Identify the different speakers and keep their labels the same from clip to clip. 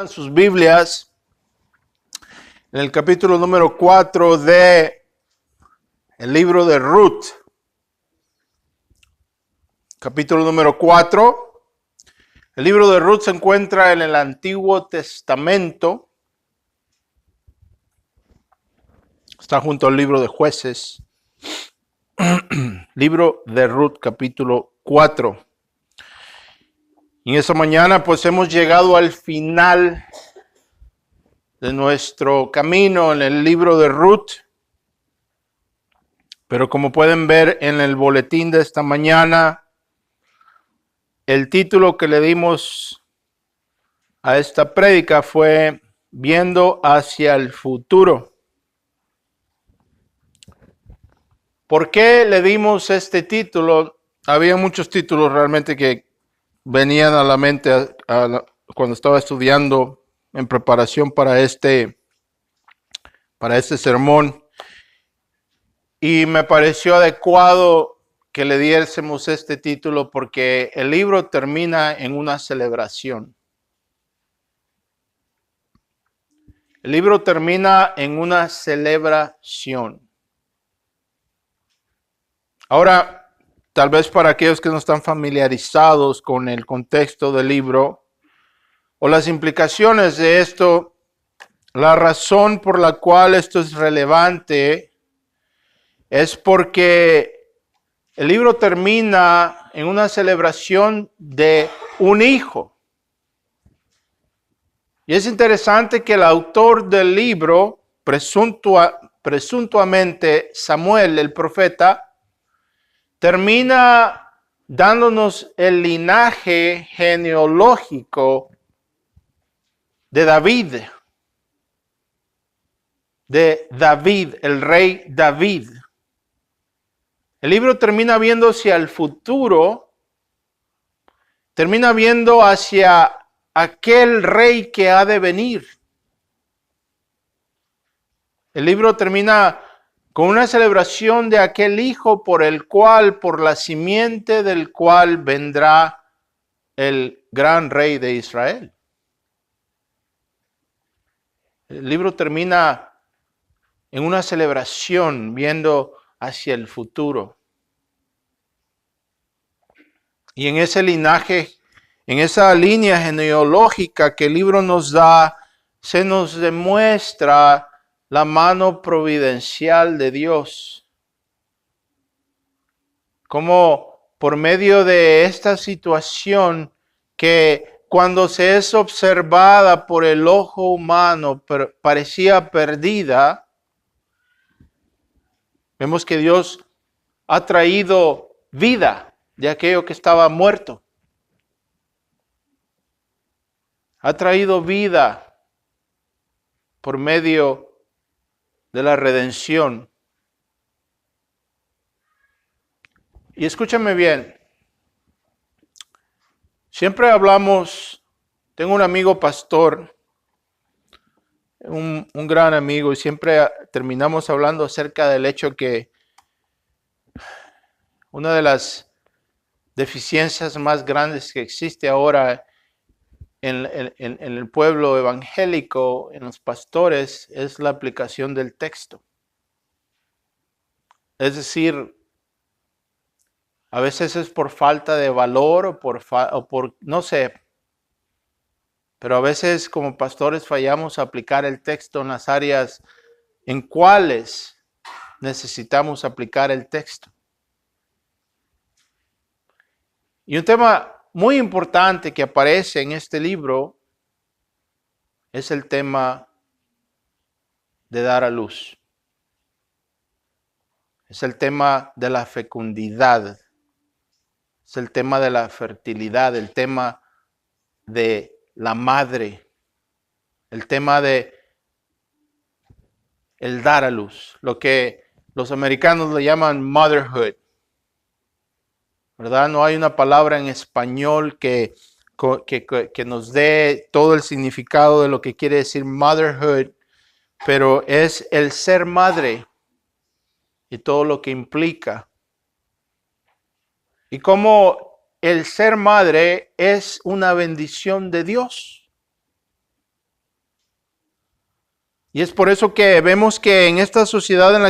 Speaker 1: Sus Biblias en el capítulo número 4 de el libro de Ruth. Capítulo número 4. El libro de Ruth se encuentra en el Antiguo Testamento. Está junto al libro de Jueces. Libro de Ruth, capítulo 4. Y en esta mañana pues hemos llegado al final de nuestro camino en el libro de Ruth. Pero como pueden ver en el boletín de esta mañana, el título que le dimos a esta prédica fue Viendo hacia el futuro. ¿Por qué le dimos este título? Había muchos títulos realmente que venían a la mente cuando estaba estudiando en preparación para este sermón. Y me pareció adecuado que le diésemos este título porque el libro termina en una celebración. El libro termina en una celebración. Ahora, tal vez para aquellos que no están familiarizados con el contexto del libro o las implicaciones de esto, la razón por la cual esto es relevante es porque el libro termina en una celebración de un hijo. Y es interesante que el autor del libro, presuntuamente Samuel, el profeta, termina dándonos el linaje genealógico de David, el rey David. El libro termina viendo hacia el futuro, termina viendo hacia aquel rey que ha de venir. El libro termina con una celebración de aquel hijo por la simiente del cual vendrá el gran rey de Israel. El libro termina en una celebración viendo hacia el futuro. Y en ese linaje, en esa línea genealógica que el libro nos da, se nos demuestra la mano providencial de Dios. Como por medio de esta situación que cuando se es observada por el ojo humano parecía perdida, vemos que Dios ha traído vida de aquello que estaba muerto. Ha traído vida por medio de la redención. Y escúchame bien. Siempre hablamos, tengo un amigo pastor, un gran amigo, y siempre terminamos hablando acerca del hecho que una de las deficiencias más grandes que existe ahora en el pueblo evangélico, en los pastores, es la aplicación del texto. Es decir, a veces es por falta de valor o por no sé, pero a veces como pastores fallamos a aplicar el texto en las áreas en cuales necesitamos aplicar el texto. Y un tema muy importante que aparece en este libro es el tema de dar a luz. Es el tema de la fecundidad. Es el tema de la fertilidad, el tema de la madre, el tema de el dar a luz, lo que los americanos le llaman motherhood. ¿Verdad? No hay una palabra en español que nos dé todo el significado de lo que quiere decir motherhood, pero es el ser madre y todo lo que implica. Y cómo el ser madre es una bendición de Dios. Y es por eso que vemos que en esta sociedad en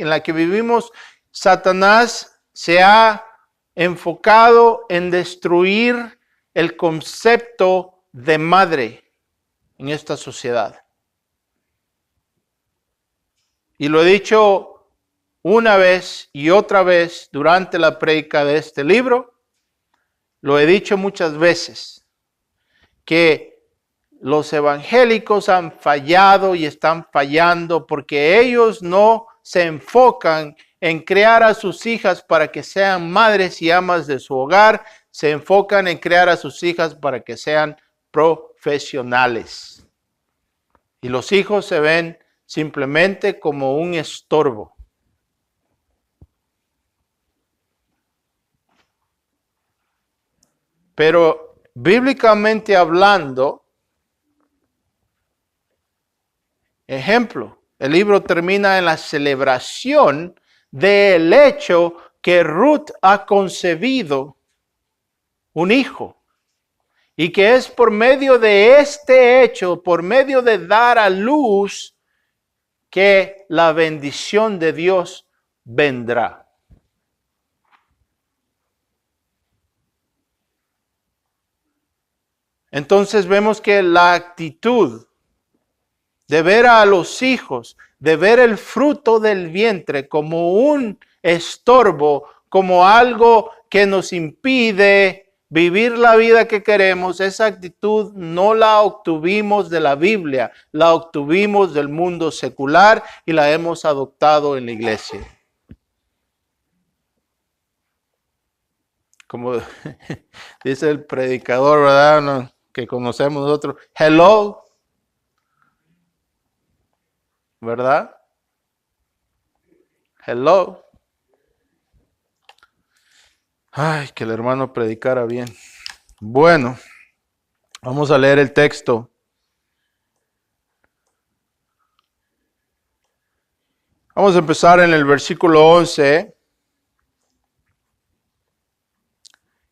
Speaker 1: la que vivimos, Satanás se ha enfocado en destruir el concepto de madre en esta sociedad. Y lo he dicho una vez y otra vez durante la prédica de este libro, lo he dicho muchas veces, que los evangélicos han fallado y están fallando porque ellos no se enfocan en crear a sus hijas para que sean madres y amas de su hogar, se enfocan en crear a sus hijas para que sean profesionales. Y los hijos se ven simplemente como un estorbo. Pero bíblicamente hablando, ejemplo, el libro termina en la celebración del hecho que Ruth ha concebido un hijo. Y que es por medio de este hecho, por medio de dar a luz, que la bendición de Dios vendrá. Entonces vemos que la actitud de ver a los hijos, de ver el fruto del vientre como un estorbo, como algo que nos impide vivir la vida que queremos, esa actitud no la obtuvimos de la Biblia, la obtuvimos del mundo secular y la hemos adoptado en la iglesia. Como dice el predicador, ¿verdad? Que conocemos nosotros, hello, ¿verdad? Hello. Ay, que el hermano predicara bien. Bueno, vamos a leer el texto. Vamos a empezar en el versículo 11.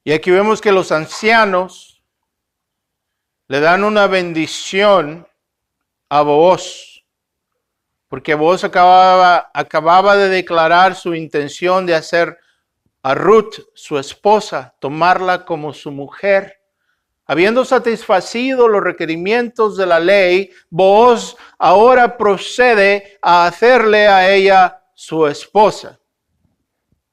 Speaker 1: Y aquí vemos que los ancianos le dan una bendición a Booz, porque Booz acababa de declarar su intención de hacer a Ruth, su esposa, tomarla como su mujer. Habiendo satisfacido los requerimientos de la ley, Booz ahora procede a hacerle a ella su esposa.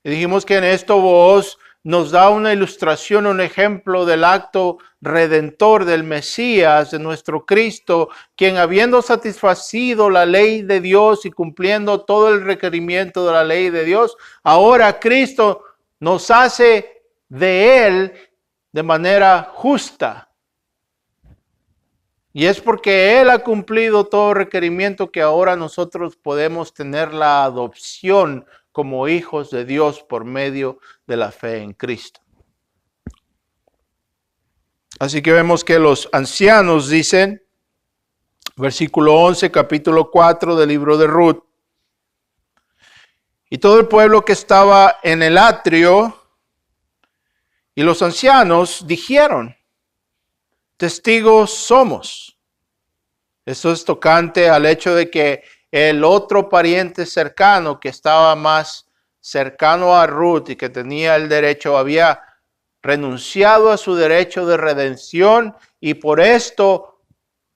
Speaker 1: Y dijimos que en esto Booz nos da una ilustración, un ejemplo del acto redentor del Mesías, de nuestro Cristo, quien habiendo satisfacido la ley de Dios y cumpliendo todo el requerimiento de la ley de Dios, ahora Cristo nos hace de Él de manera justa. Y es porque Él ha cumplido todo requerimiento que ahora nosotros podemos tener la adopción como hijos de Dios por medio de la fe en Cristo. Así que vemos que los ancianos dicen, versículo 11, capítulo 4 del libro de Ruth, y todo el pueblo que estaba en el atrio y los ancianos dijeron, testigos somos. Esto es tocante al hecho de que el otro pariente cercano que estaba más cercano a Ruth y que tenía el derecho, había renunciado a su derecho de redención y por esto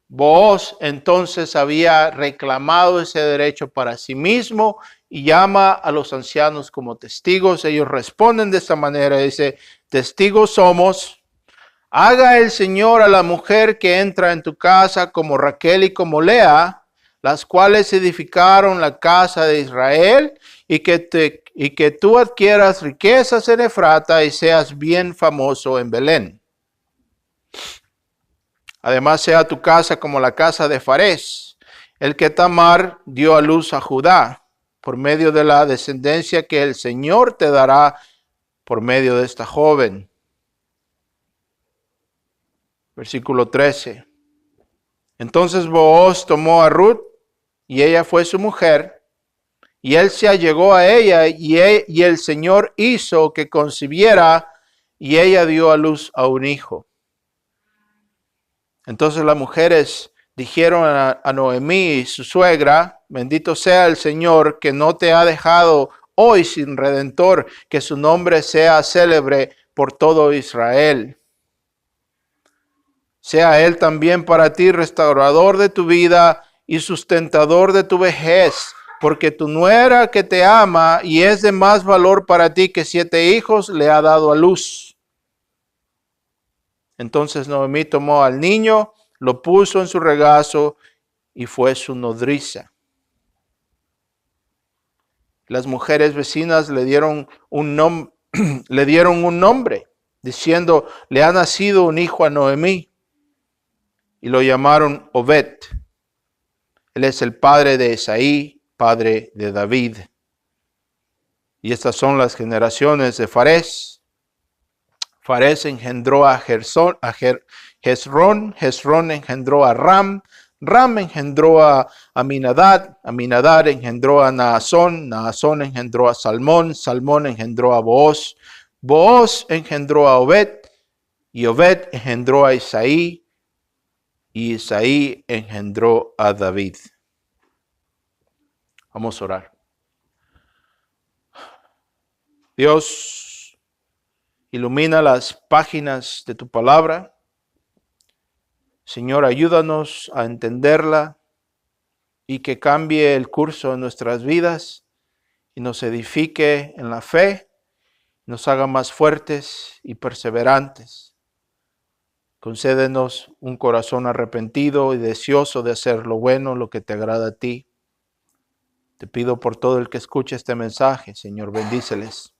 Speaker 1: Booz entonces había reclamado ese derecho para sí mismo y llama a los ancianos como testigos. Ellos responden de esta manera, dice, testigos somos, haga el Señor a la mujer que entra en tu casa como Raquel y como Lea, las cuales edificaron la casa de Israel, y que tú adquieras riquezas en Efrata y seas bien famoso en Belén. Además sea tu casa como la casa de Farés, el que Tamar dio a luz a Judá, por medio de la descendencia que el Señor te dará por medio de esta joven. Versículo 13. Entonces Booz tomó a Ruth, y ella fue su mujer, y él se allegó a ella, y el Señor hizo que concibiera, y ella dio a luz a un hijo. Entonces las mujeres dijeron a Noemí y su suegra: bendito sea el Señor que no te ha dejado hoy sin redentor, que su nombre sea célebre por todo Israel. Sea Él también para ti restaurador de tu vida y sustentador de tu vejez, porque tu nuera que te ama y es de más valor para ti que 7 hijos le ha dado a luz. Entonces Noemí tomó al niño, lo puso en su regazo y fue su nodriza. Las mujeres vecinas le dieron un nombre, diciendo: le ha nacido un hijo a Noemí. Y lo llamaron Obed. Él es el padre de Esaí, padre de David. Y estas son las generaciones de Farés. Farés engendró a Hezrón, Hezrón engendró a Ram, Ram engendró a Aminadab, Aminadab engendró a Naasón, Naasón engendró a Salmón, Salmón engendró a Booz, Booz engendró a Obed, y Obed engendró a Isaí, y Isaí engendró a David. Vamos a orar. Dios, ilumina las páginas de tu palabra. Señor, ayúdanos a entenderla y que cambie el curso de nuestras vidas y nos edifique en la fe, nos haga más fuertes y perseverantes. Concédenos un corazón arrepentido y deseoso de hacer lo bueno, lo que te agrada a ti. Te pido por todo el que escuche este mensaje, Señor, bendíceles.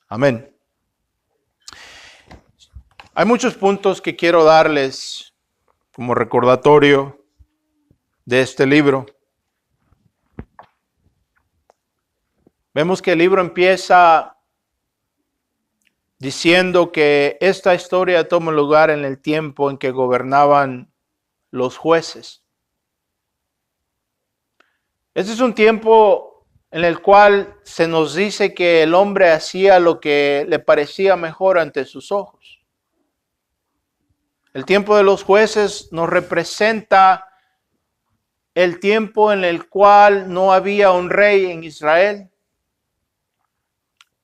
Speaker 1: Amén. Hay muchos puntos que quiero darles como recordatorio de este libro. Vemos que el libro empieza diciendo que esta historia toma lugar en el tiempo en que gobernaban los jueces. Este es un tiempo en el cual se nos dice que el hombre hacía lo que le parecía mejor ante sus ojos. El tiempo de los jueces nos representa el tiempo en el cual no había un rey en Israel.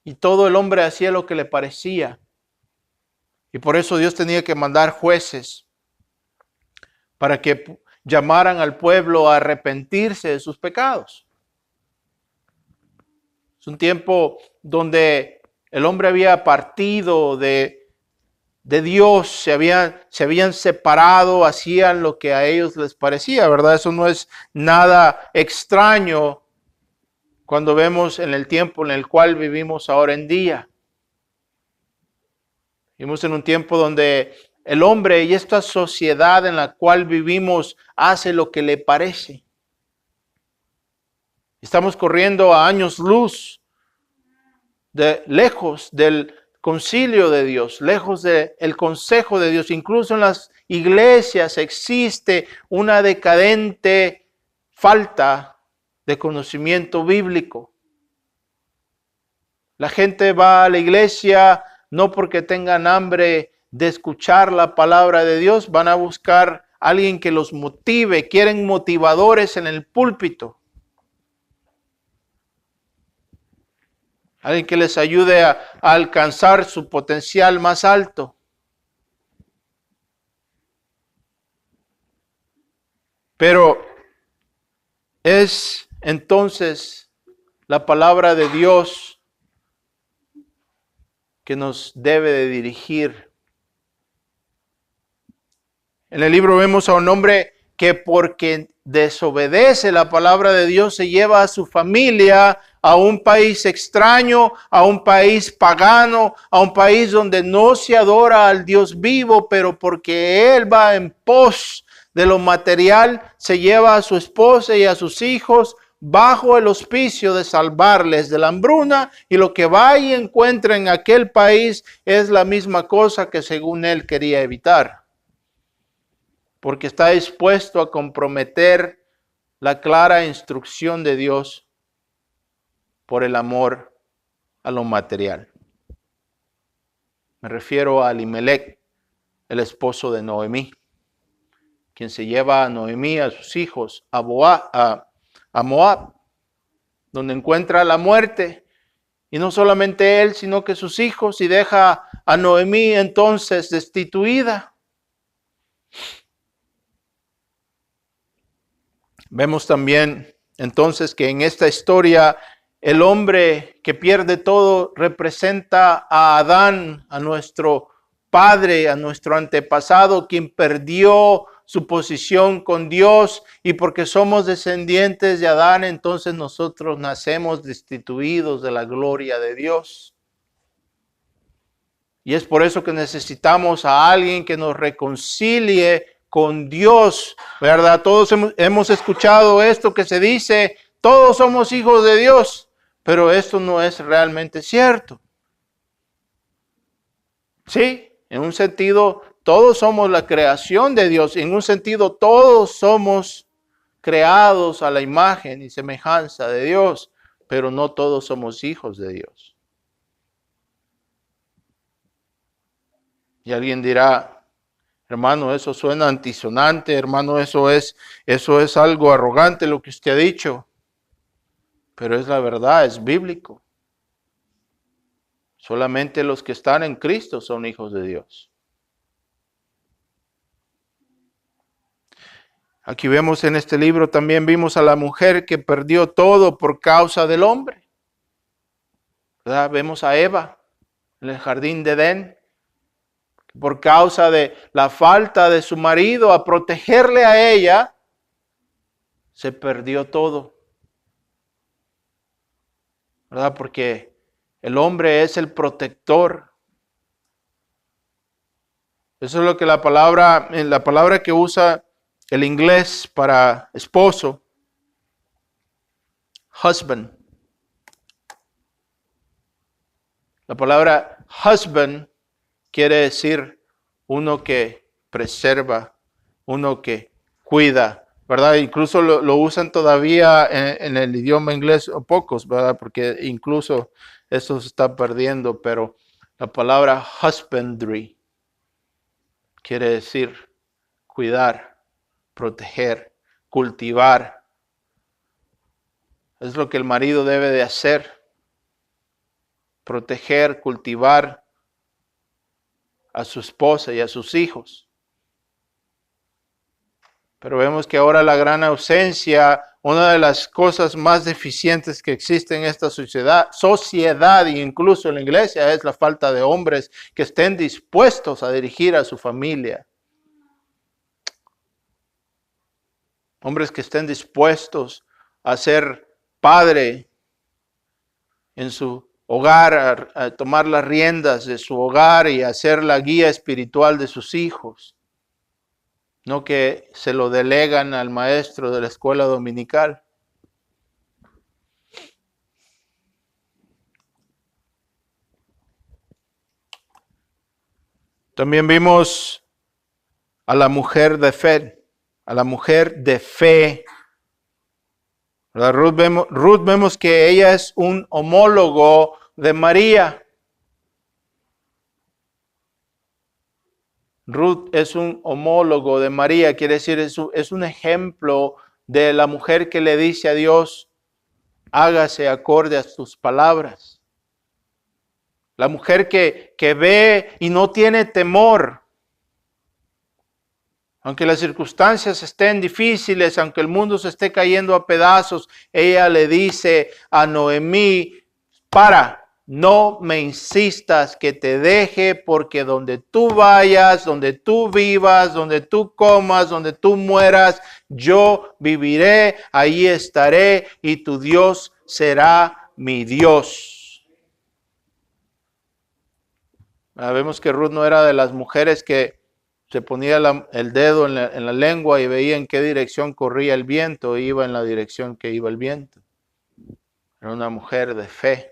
Speaker 1: Y todo el hombre hacía lo que le parecía. Y por eso Dios tenía que mandar jueces para que llamaran al pueblo a arrepentirse de sus pecados. Es un tiempo donde el hombre había partido de Dios, se habían separado, hacían lo que a ellos les parecía, ¿verdad? Eso no es nada extraño cuando vemos en el tiempo en el cual vivimos ahora en día. Vivimos en un tiempo donde el hombre y esta sociedad en la cual vivimos hace lo que le parece. Estamos corriendo a años luz, lejos del concilio de Dios, lejos del consejo de Dios. Incluso en las iglesias existe una decadente falta de conocimiento bíblico. La gente va a la iglesia no porque tengan hambre de escuchar la palabra de Dios, van a buscar a alguien que los motive, quieren motivadores en el púlpito. Alguien que les ayude a alcanzar su potencial más alto. Pero es entonces la palabra de Dios que nos debe de dirigir. En el libro vemos a un hombre que porque desobedece la palabra de Dios se lleva a su familia a un país extraño, a un país pagano, a un país donde no se adora al Dios vivo, pero porque él va en pos de lo material, se lleva a su esposa y a sus hijos bajo el auspicio de salvarles de la hambruna, y lo que va y encuentra en aquel país es la misma cosa que según él quería evitar, porque está dispuesto a comprometer la clara instrucción de Dios por el amor a lo material. Me refiero a Elimelech, el esposo de Noemí. quien se lleva a Noemí, a sus hijos, a Moab, donde encuentra la muerte. Y no solamente él, sino que sus hijos, y deja a Noemí entonces destituida. Vemos también entonces que en esta historia el hombre que pierde todo representa a Adán, a nuestro padre, a nuestro antepasado, quien perdió su posición con Dios, y porque somos descendientes de Adán, entonces nosotros nacemos destituidos de la gloria de Dios. Y es por eso que necesitamos a alguien que nos reconcilie con Dios, ¿verdad? Todos hemos escuchado esto que se dice, todos somos hijos de Dios, pero esto no es realmente cierto. Sí, en un sentido, todos somos la creación de Dios, en un sentido, todos somos creados a la imagen y semejanza de Dios, pero no todos somos hijos de Dios. Y alguien dirá, hermano, eso suena antisonante, hermano, eso es algo arrogante lo que usted ha dicho. Pero es la verdad, es bíblico. Solamente los que están en Cristo son hijos de Dios. Aquí vemos en este libro, también vimos a la mujer que perdió todo por causa del hombre. ¿Verdad? Vemos a Eva en el jardín de Edén. Por causa de la falta de su marido a protegerle a ella, se perdió todo. ¿Verdad? Porque el hombre es el protector. Eso es lo que la palabra que usa el inglés para esposo, husband. La palabra husband quiere decir uno que preserva, uno que cuida, ¿verdad? Incluso lo usan todavía en el idioma inglés, o pocos, ¿verdad? Porque incluso eso se está perdiendo, pero la palabra husbandry quiere decir cuidar, proteger, cultivar. Es lo que el marido debe de hacer, proteger, cultivar a su esposa y a sus hijos. Pero vemos que ahora la gran ausencia, una de las cosas más deficientes que existe en esta sociedad e incluso en la iglesia, es la falta de hombres que estén dispuestos a dirigir a su familia. Hombres que estén dispuestos a ser padre en su hogar, a tomar las riendas de su hogar y a ser la guía espiritual de sus hijos. No que se lo delegan al maestro de la escuela dominical. También vimos a la mujer de fe, a la mujer de fe. Ruth vemos que ella es un homólogo de María. Ruth es un homólogo de María, quiere decir, es un ejemplo de la mujer que le dice a Dios, hágase acorde a tus palabras. La mujer que ve y no tiene temor. Aunque las circunstancias estén difíciles, aunque el mundo se esté cayendo a pedazos, ella le dice a Noemí, no me insistas que te deje, porque donde tú vayas, donde tú vivas, donde tú comas, donde tú mueras, yo viviré, ahí estaré y tu Dios será mi Dios. Vemos que Ruth no era de las mujeres que se ponía el dedo en la lengua y veía en qué dirección corría el viento, e iba en la dirección que iba el viento. Era una mujer de fe.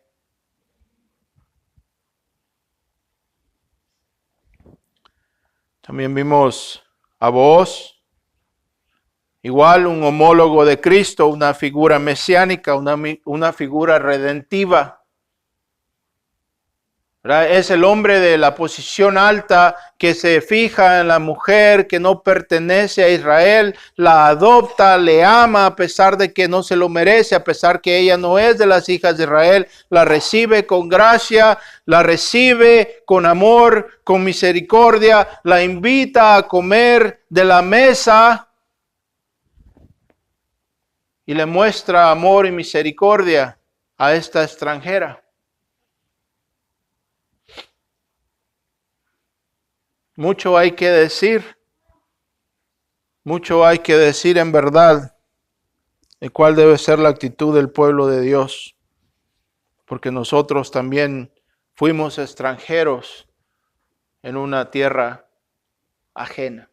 Speaker 1: También vimos a Booz, igual un homólogo de Cristo, una figura mesiánica, una figura redentiva. ¿verdad? Es el hombre de la posición alta que se fija en la mujer que no pertenece a Israel, la adopta, le ama a pesar de que no se lo merece, a pesar que ella no es de las hijas de Israel, la recibe con gracia, la recibe con amor, con misericordia, la invita a comer de la mesa y le muestra amor y misericordia a esta extranjera. Mucho hay que decir en verdad de cuál debe ser la actitud del pueblo de Dios, porque nosotros también fuimos extranjeros en una tierra ajena.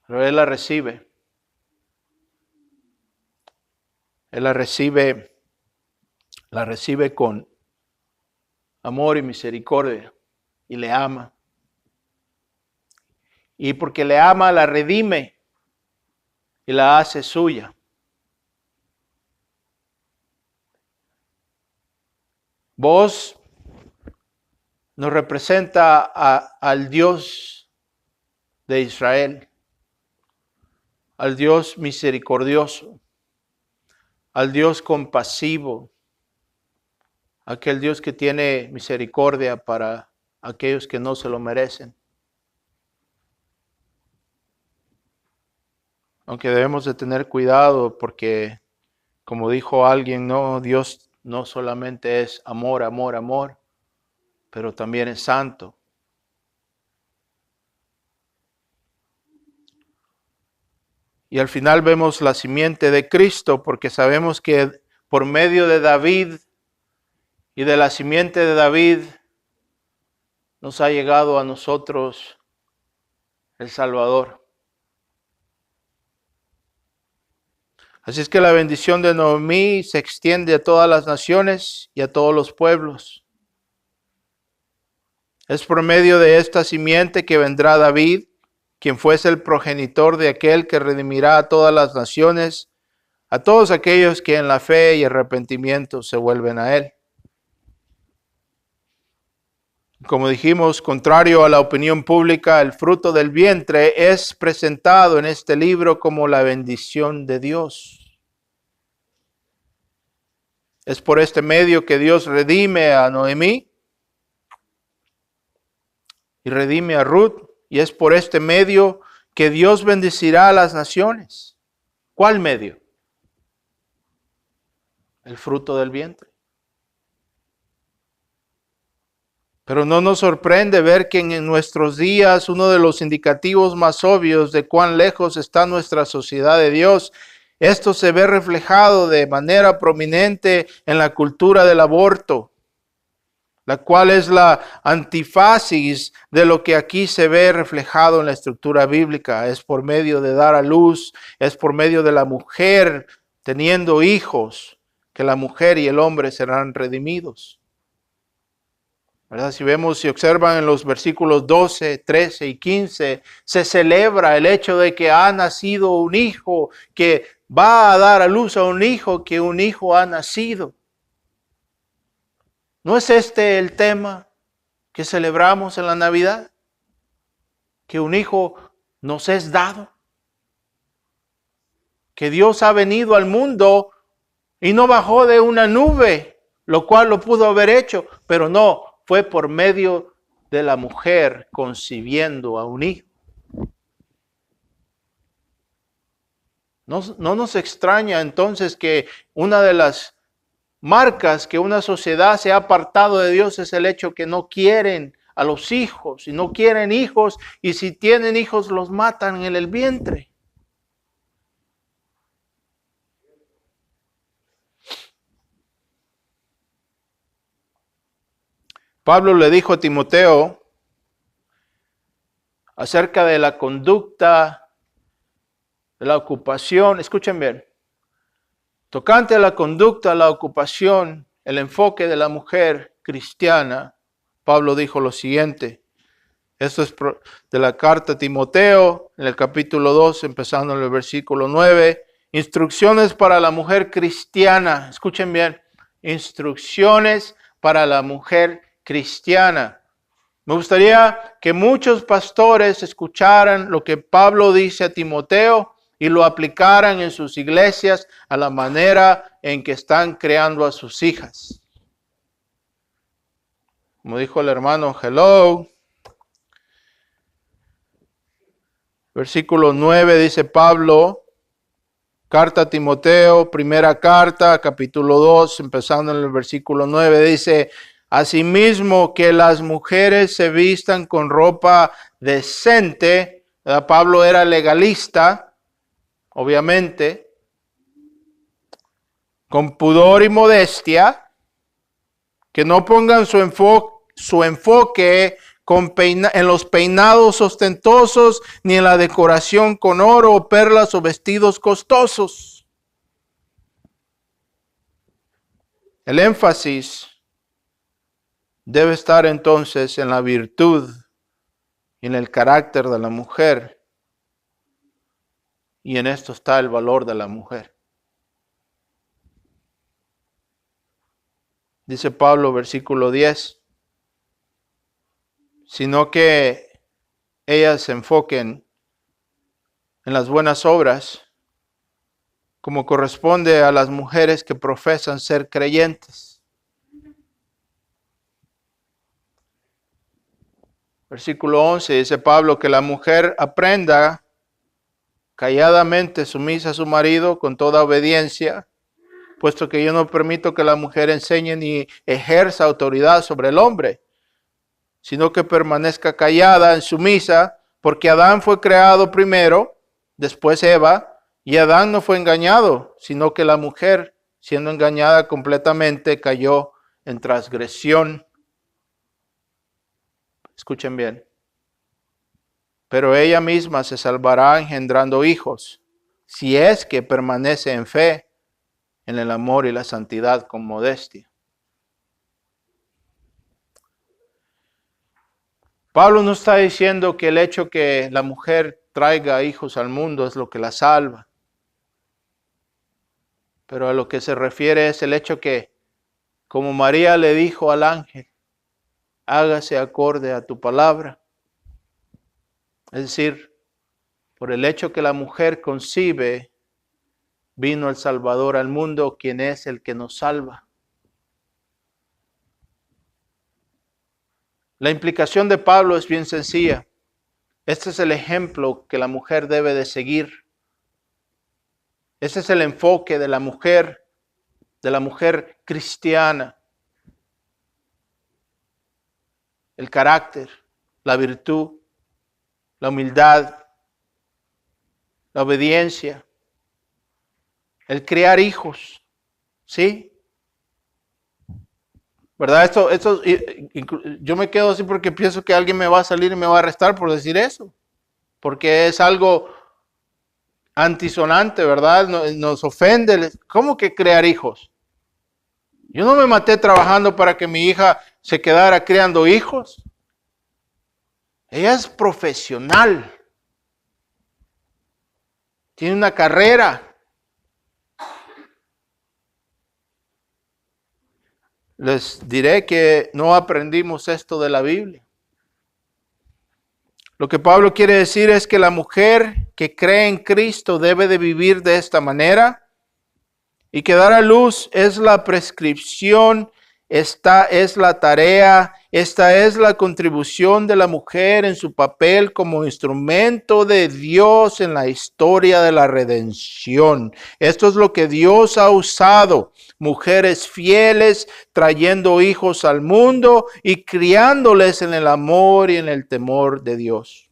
Speaker 1: Pero Él la recibe. Él la recibe con amor y misericordia y le ama. Y porque le ama, la redime y la hace suya. Vos nos representa al Dios de Israel, al Dios misericordioso, al Dios compasivo, aquel Dios que tiene misericordia para aquellos que no se lo merecen. Aunque debemos de tener cuidado porque, como dijo alguien, no, Dios no solamente es amor, amor, amor, pero también es santo. Y al final vemos la simiente de Cristo porque sabemos que por medio de David y de la simiente de David nos ha llegado a nosotros el Salvador. Así es que la bendición de Noemí se extiende a todas las naciones y a todos los pueblos. Es por medio de esta simiente que vendrá David, quien fuese el progenitor de aquel que redimirá a todas las naciones, a todos aquellos que en la fe y arrepentimiento se vuelven a él. Como dijimos, contrario a la opinión pública, el fruto del vientre es presentado en este libro como la bendición de Dios. Es por este medio que Dios redime a Noemí y redime a Ruth, y es por este medio que Dios bendecirá a las naciones. ¿Cuál medio? El fruto del vientre. Pero no nos sorprende ver que en nuestros días uno de los indicativos más obvios de cuán lejos está nuestra sociedad de Dios, esto se ve reflejado de manera prominente en la cultura del aborto, la cual es la antífasis de lo que aquí se ve reflejado en la estructura bíblica. Es por medio de dar a luz, es por medio de la mujer teniendo hijos, que la mujer y el hombre serán redimidos. ¿Verdad? Si observan en los versículos 12, 13 y 15, se celebra el hecho de que ha nacido un hijo, que va a dar a luz a un hijo, que un hijo ha nacido. ¿No es este el tema que celebramos en la Navidad? Que un hijo nos es dado. Que Dios ha venido al mundo y no bajó de una nube, lo cual lo pudo haber hecho, pero no. Fue por medio de la mujer concibiendo a un hijo. No nos extraña entonces que una de las marcas que una sociedad se ha apartado de Dios es el hecho que no quieren a los hijos y no quieren hijos, y si tienen hijos los matan en el vientre. Pablo le dijo a Timoteo acerca de la conducta, de la ocupación, escuchen bien, tocante a la conducta, la ocupación, el enfoque de la mujer cristiana, Pablo dijo lo siguiente. Esto es de la carta a Timoteo, en el capítulo 2, empezando en el versículo 9. Instrucciones para la mujer cristiana. Escuchen bien. Instrucciones para la mujer cristiana. Me gustaría que muchos pastores escucharan lo que Pablo dice a Timoteo y lo aplicaran en sus iglesias a la manera en que están creando a sus hijas. Como dijo el hermano, hello. Versículo 9 dice Pablo, carta a Timoteo, primera carta, capítulo 2, empezando en el versículo 9, dice, asimismo que las mujeres se vistan con ropa decente. Pablo era legalista, obviamente, con pudor y modestia, que no pongan su enfoque en los peinados ostentosos, ni en la decoración con oro o perlas o vestidos costosos. El énfasis debe estar entonces en la virtud y en el carácter de la mujer. Y en esto está el valor de la mujer. Dice Pablo, versículo 10. Sino que ellas se enfoquen en las buenas obras, como corresponde a las mujeres que profesan ser creyentes. Versículo 11 dice Pablo que la mujer aprenda calladamente sumisa a su marido con toda obediencia, puesto que yo no permito que la mujer enseñe ni ejerza autoridad sobre el hombre, sino que permanezca callada en sumisa, porque Adán fue creado primero, después Eva, y Adán no fue engañado, sino que la mujer, siendo engañada completamente, cayó en transgresión. Escuchen bien. Pero ella misma se salvará engendrando hijos, si es que permanece en fe, en el amor y la santidad con modestia. Pablo no está diciendo que el hecho que la mujer traiga hijos al mundo es lo que la salva. Pero a lo que se refiere es el hecho que, como María le dijo al ángel, hágase acorde a tu palabra. Es decir, por el hecho que la mujer concibe, vino el Salvador al mundo, quien es el que nos salva. La implicación de Pablo es bien sencilla. Este es el ejemplo que la mujer debe de seguir. Ese es el enfoque de la mujer cristiana. El carácter, la virtud, la humildad, la obediencia, el criar hijos, ¿sí? ¿Verdad? Yo me quedo así porque pienso que alguien me va a salir y me va a arrestar por decir eso. Porque es algo antisonante, ¿verdad? Nos ofende. ¿Cómo que crear hijos? Yo no me maté trabajando para que mi hija se quedara criando hijos. Ella es profesional. Tiene una carrera. Les diré que no aprendimos esto de la Biblia. Lo que Pablo quiere decir es que la mujer que cree en Cristo debe de vivir de esta manera y que dar a luz es la prescripción, esta es la tarea, esta es la contribución de la mujer en su papel como instrumento de Dios en la historia de la redención. Esto es lo que Dios ha usado. Mujeres fieles trayendo hijos al mundo y criándoles en el amor y en el temor de Dios.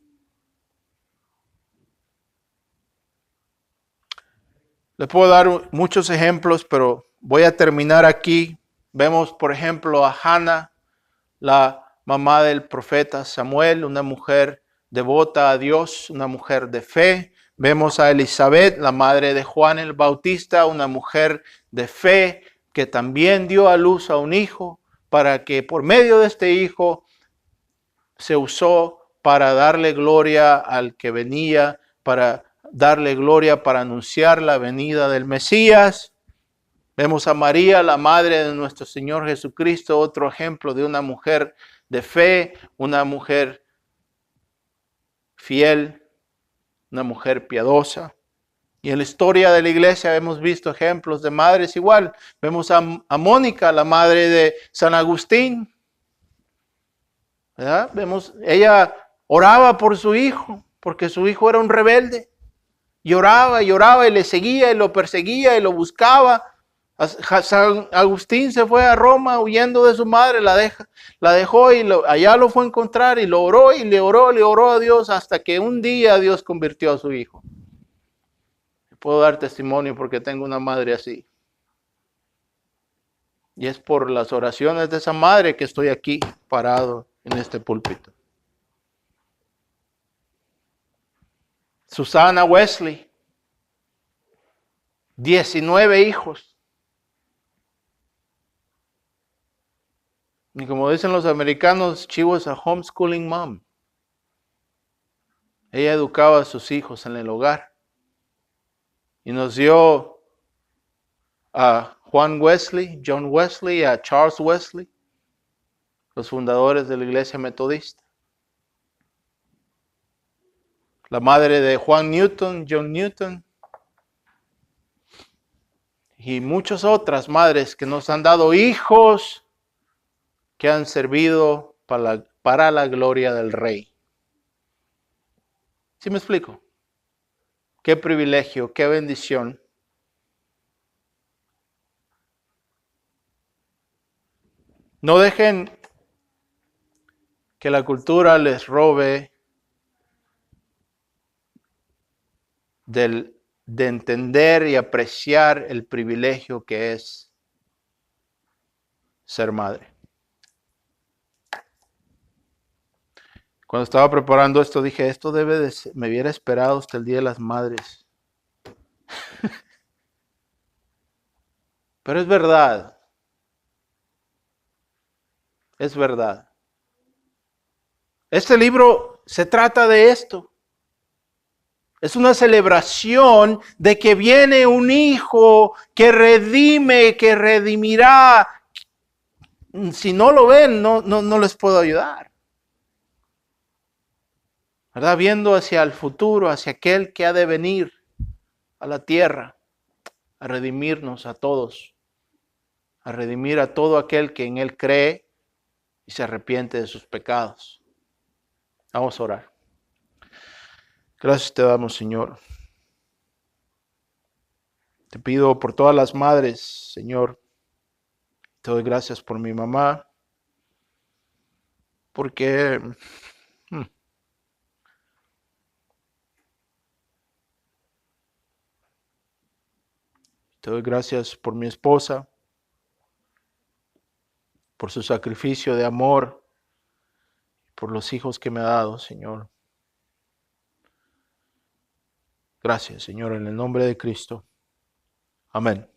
Speaker 1: Les puedo dar muchos ejemplos, pero voy a terminar aquí. Vemos, por ejemplo, a Hannah, la mamá del profeta Samuel, una mujer devota a Dios, una mujer de fe. Vemos a Elizabeth, la madre de Juan el Bautista, una mujer de fe que también dio a luz a un hijo para que por medio de este hijo se usó para darle gloria al que venía, para darle gloria para anunciar la venida del Mesías. Vemos a María, la madre de nuestro Señor Jesucristo, otro ejemplo de una mujer de fe, una mujer fiel, una mujer piadosa. Y en la historia de la iglesia hemos visto ejemplos de madres igual. Vemos a Mónica, la madre de San Agustín. ¿Verdad? Ella oraba por su hijo, porque su hijo era un rebelde. Lloraba y le seguía y lo perseguía y lo buscaba. San Agustín se fue a Roma huyendo de su madre, la dejó y allá lo fue a encontrar y lo oró y le oró a Dios hasta que un día Dios convirtió a su hijo. Puedo dar testimonio porque tengo una madre así. Y es por las oraciones de esa madre que estoy aquí parado en este púlpito. Susana Wesley, 19 hijos. Y como dicen los americanos, she was a homeschooling mom. Ella educaba a sus hijos en el hogar. Y nos dio a John Wesley, a Charles Wesley, los fundadores de la iglesia metodista. La madre de John Newton, y muchas otras madres que nos han dado hijos que han servido para la gloria del Rey. ¿Sí me explico? Qué privilegio, qué bendición. No dejen que la cultura les robe de entender y apreciar el privilegio que es ser madre. Cuando estaba preparando esto dije, esto me hubiera esperado hasta el Día de las Madres. Pero es verdad. Es verdad. Este libro se trata de esto. Es una celebración de que viene un hijo que redime, que redimirá. Si no lo ven, no les puedo ayudar. ¿Verdad? Viendo hacia el futuro, hacia aquel que ha de venir a la tierra, a redimirnos a todos, a redimir a todo aquel que en él cree y se arrepiente de sus pecados. Vamos a orar. Gracias te damos, Señor. Te pido por todas las madres, Señor. Te doy gracias por mi mamá, porque te doy gracias por mi esposa, por su sacrificio de amor, por los hijos que me ha dado, Señor. Gracias, Señor, en el nombre de Cristo. Amén.